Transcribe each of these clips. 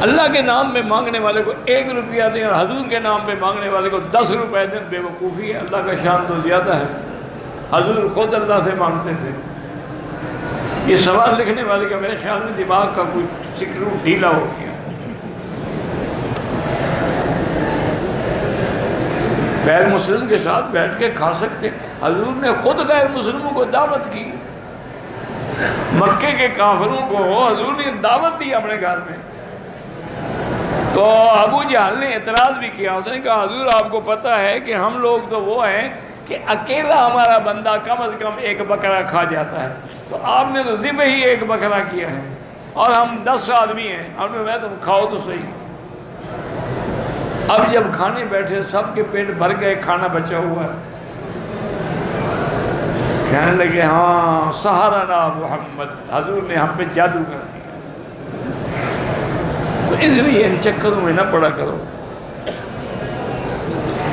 اللہ کے نام پہ مانگنے والے کو 1 روپیہ دیں اور حضور کے نام پہ مانگنے والے کو 10 روپے دیں، بے وقوفی ہے۔ اللہ کا شان تو زیادہ ہے، حضور خود اللہ سے مانگتے تھے۔ یہ سوال لکھنے والے کا میرے خیال میں دماغ کا کوئی سکرو ڈھیلا ہو گیا۔ غیر مسلم کے ساتھ بیٹھ کے کھا سکتے، حضور نے خود غیر مسلموں کو دعوت کی، مکے کے کافروں کو حضور نے دعوت دی اپنے گھر میں۔ تو ابو جہل نے اعتراض بھی کیا، اس نے کہا حضور آپ کو پتہ ہے کہ ہم لوگ تو وہ ہیں کہ اکیلا ہمارا بندہ کم از کم 1 بکرا کھا جاتا ہے، تو آپ نے تو ذبح ہی 1 بکرا کیا ہے، اور ہم 10 آدمی ہیں، ہم نے کہا تم کھاؤ تو صحیح۔ اب جب کھانے بیٹھے سب کے پیٹ بھر گئے، کھانا بچا ہوا ہے، کہنے لگے ہاں سحرنا محمد، حضور نے ہم پہ جادو کر دیا۔ تو اس لیے ان چکروں میں نہ پڑا کرو۔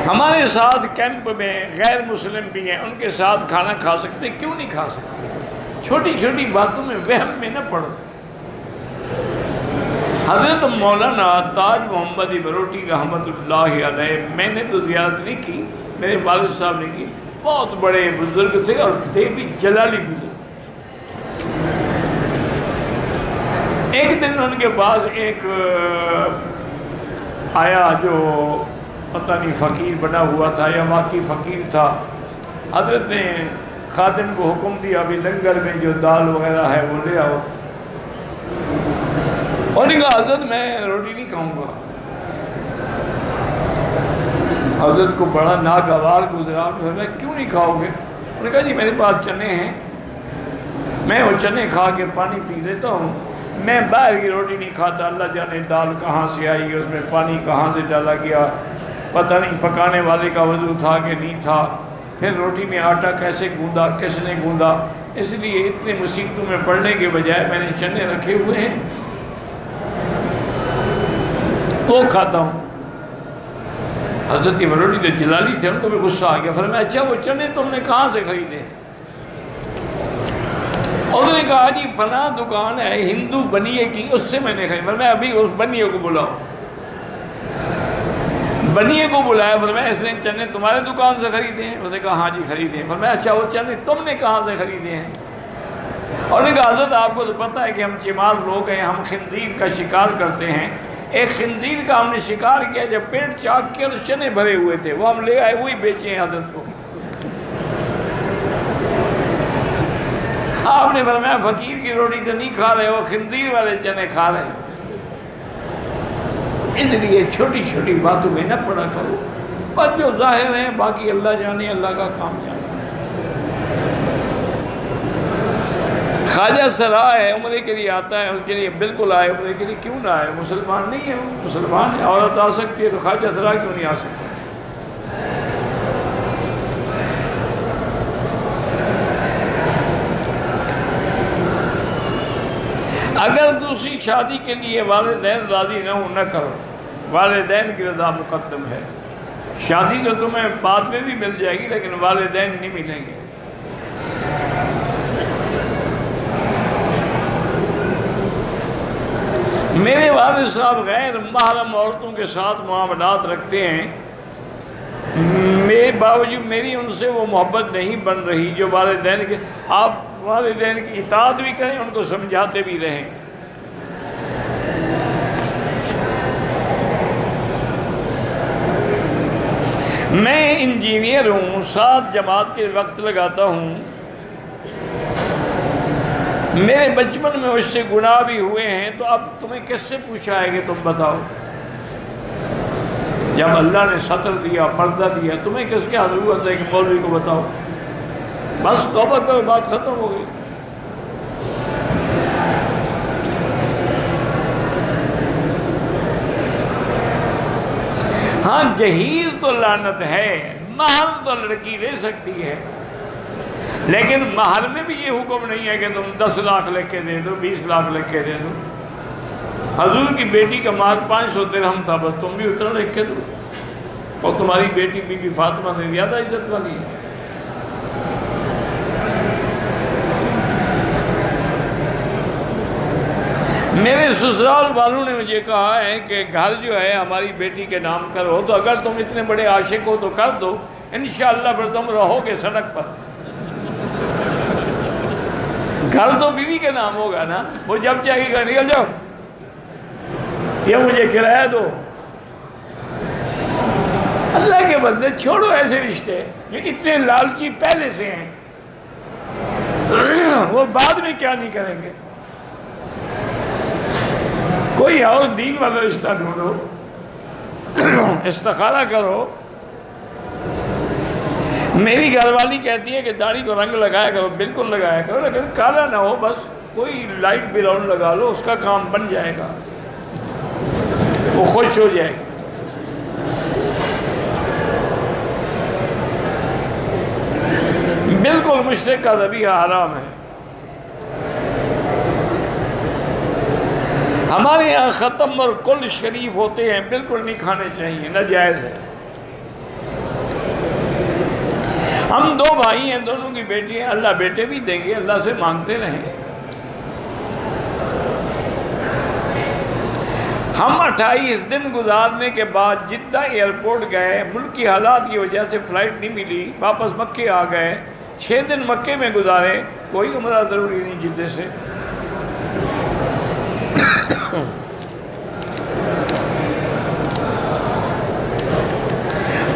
ہمارے ساتھ کیمپ میں غیر مسلم بھی ہیں، ان کے ساتھ کھانا کھا سکتے، کیوں نہیں کھا سکتے؟ چھوٹی چھوٹی باتوں میں وہم میں نہ پڑو۔ حضرت مولانا تاج محمد بروٹی رحمۃ اللہ علیہ، میں نے تو زیارت نہیں کی، میرے والد صاحب نے کی، بہت بڑے بزرگ تھے اور تھے بھی جلالی بزرگ۔ ایک دن ان کے پاس ایک آیا جو پتہ نہیں فقیر بنا ہوا تھا یا واقعی فقیر تھا۔ حضرت نے خادم کو حکم دیا ابھی لنگر میں جو دال وغیرہ ہے وہ لے آؤ۔ اور نے کہا حضرت میں روٹی نہیں کھاؤں گا۔ حضرت کو بڑا ناگوار گزرا، میں کیوں نہیں کھاؤ گے؟ انہوں نے کہا جی میرے پاس چنے ہیں، میں وہ چنے کھا کے پانی پی لیتا ہوں، میں باہر کی روٹی نہیں کھاتا، اللہ جانے دال کہاں سے آئی، اس میں پانی کہاں سے ڈالا گیا، پتہ نہیں پکانے والے کا وضو تھا کہ نہیں تھا، پھر روٹی میں آٹا کیسے گوندا، کس نے گوندا، اس لیے اتنی مصیبتوں میں پڑنے کے بجائے میں نے چنے رکھے ہوئے ہیں وہ کھاتا ہوں۔ حضرت بروٹی تو جلالی تھے، ان کو بھی غصہ آ گیا، فرمایا اچھا وہ چنے تم نے کہاں سے خریدے؟ اور انہوں نے کہا جی فلاں دکان ہے ہندو بنیے کی، اس سے میں نے خریدا۔ فرمایا ابھی اس بنیے کو بلاؤ۔ بنیے کو بلایا، فرمایا اس نے چنے تمہارے دکان سے خریدے ہیں؟ اس نے کہا ہاں جی خریدے ہیں۔ فرمایا اچھا وہ چنے تم نے کہاں سے خریدے ہیں؟ اور انہوں نے کہا حضرت آپ کو تو پتہ ہے کہ ہم چمار لوگ ہیں، ہم خنزیر کا شکار کرتے ہیں، ایک خنزیر کا ہم نے شکار کیا، جب پیٹ چاک کیا تو چنے بھرے ہوئے تھے، وہ ہم لے آئے، وہی بیچے ہیں حضرت کو۔ آپ نے فرمایا فقیر کی روٹی تو نہیں کھا رہے، وہ خنزیر والے چنے کھا رہے ہیں۔ تو اس لیے چھوٹی چھوٹی باتوں میں نہ پڑا کرو، بس جو ظاہر ہیں باقی اللہ جانے، اللہ کا کام جانے۔ خواجہ سرا ہے، عمرے کے لیے آتا ہے، اس کے لیے بالکل آئے، عمرے کے لیے کیوں نہ آئے؟ مسلمان نہیں ہے، وہ مسلمان ہے، عورت آ سکتی ہے تو خواجہ سرا کیوں نہیں آ سکتی؟ اگر دوسری شادی کے لیے والدین راضی نہ ہو، نہ کرو، والدین کی رضا مقدم ہے۔ شادی تو تمہیں بعد میں بھی مل جائے گی لیکن والدین نہیں ملیں گے۔ میرے والد صاحب غیر محرم عورتوں کے ساتھ معاملات رکھتے ہیں، میرے باوجود میری ان سے وہ محبت نہیں بن رہی جو والدین کے۔ آپ والدین کی اطاعت بھی کریں، ان کو سمجھاتے بھی رہیں۔ میں انجینئر ہوں، 7 جماعت کے وقت لگاتا ہوں، میرے بچپن میں اس سے گناہ بھی ہوئے ہیں، تو اب تمہیں کس سے پوچھا ہے کہ تم بتاؤ؟ جب اللہ نے ستر دیا، پردہ دیا، تمہیں کس کی ضرورت ہے کہ مولوی کو بتاؤ؟ بس توبہ کرو، بات ختم ہو گئی۔ ہاں جہیز تو لعنت ہے، مہر تو لڑکی لے سکتی ہے، لیکن مہر میں بھی یہ حکم نہیں ہے کہ تم 10 لاکھ لکھ کے دے دو، 20 لاکھ لکھ کے دے دو۔ حضور کی بیٹی کا مہر 500 درہم تھا، بس تم بھی اتنا لکھ کے دو، اور تمہاری بیٹی بی بی فاطمہ سے زیادہ عزت والی ہے۔ میرے سسرال والوں نے مجھے کہا ہے کہ گھر جو ہے ہماری بیٹی کے نام کرو، تو اگر تم اتنے بڑے عاشق ہو تو کر دو، انشاءاللہ پھر تم رہو گے سڑک پر۔ گھر تو بیوی کے نام ہوگا نا، وہ جب چاہے گا نکل جاؤ، یہ مجھے کرایہ دو۔ اللہ کے بندے چھوڑو ایسے رشتے جو اتنے لالچی پہلے سے ہیں، وہ بعد میں کیا نہیں کریں گے۔ کوئی اور دین والا رشتہ ڈھونڈو، استخارہ کرو۔ میری گھر والی کہتی ہے کہ داڑھی کو رنگ لگایا کرو، بالکل لگایا کرو، لیکن کالا نہ ہو، بس کوئی لائٹ براؤن لگا لو، اس کا کام بن جائے گا، وہ خوش ہو جائے گا۔ بالکل مشرق کا ذبیحہ حرام ہے۔ ہمارے یہاں ختم اور کل شریف ہوتے ہیں، بالکل نہیں کھانے چاہیے، ناجائز ہے۔ ہم دو بھائی ہیں، دونوں کی بیٹی ہیں، اللہ بیٹے بھی دیں گے، اللہ سے مانگتے رہیں۔ ہم 28 دن گزارنے کے بعد جدہ ایئرپورٹ گئے، ملک کی حالات کی وجہ سے فلائٹ نہیں ملی، واپس مکے آ گئے، 6 دن مکے میں گزارے، کوئی عمرہ ضروری نہیں جدہ سے۔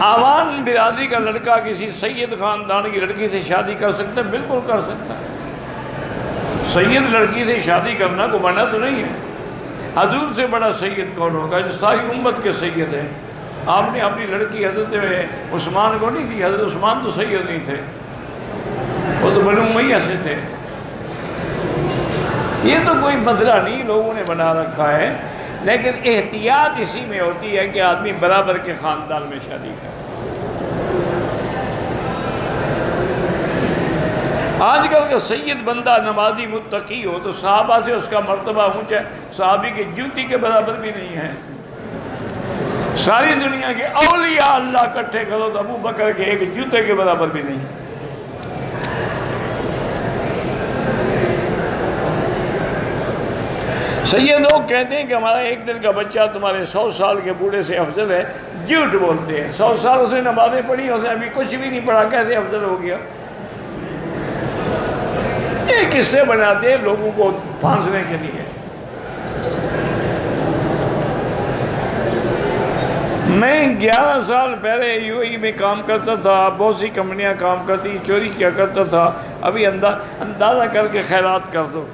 آوان برادری کا لڑکا کسی سید خاندان کی لڑکی سے شادی کر سکتا ہے؟ بالکل کر سکتا ہے۔ سید لڑکی سے شادی کرنا کو منع تو نہیں ہے۔ حضور سے بڑا سید کون ہوگا جو ساری امت کے سید ہیں؟ آپ نے اپنی لڑکی حضرت عثمان کو نہیں دی، حضرت عثمان تو سید نہیں تھے، وہ تو بنو امیہ سے تھے۔ یہ تو کوئی مسئلہ نہیں لوگوں نے بنا رکھا ہے، لیکن احتیاط اسی میں ہوتی ہے کہ آدمی برابر کے خاندان میں شادی کرے۔ آج کل کا سید بندہ نمازی متقی ہو تو صحابہ سے اس کا مرتبہ اونچا ہے، صحابی کی جوتی کے برابر بھی نہیں ہے۔ ساری دنیا کے اولیاء اللہ اکٹھے کرو تو ابو بکر کے ایک جوتے کے برابر بھی نہیں ہے۔ سید لوگ کہتے ہیں کہ ہمارا ایک دن کا بچہ تمہارے 100 سال کے بوڑھے سے افضل ہے، جھوٹ بولتے ہیں۔ 100 سال اس نے نمازیں پڑھی، اس نے ابھی کچھ بھی نہیں پڑھا، کیسے افضل ہو گیا؟ یہ قصے بناتے ہیں لوگوں کو پھانسنے کے لیے۔ میں 11 سال پہلے UAE میں کام کرتا تھا، بہت سی کمپنیاں کام کرتی، چوری کیا کرتا تھا، ابھی اندازہ کر کے خیرات کر دو۔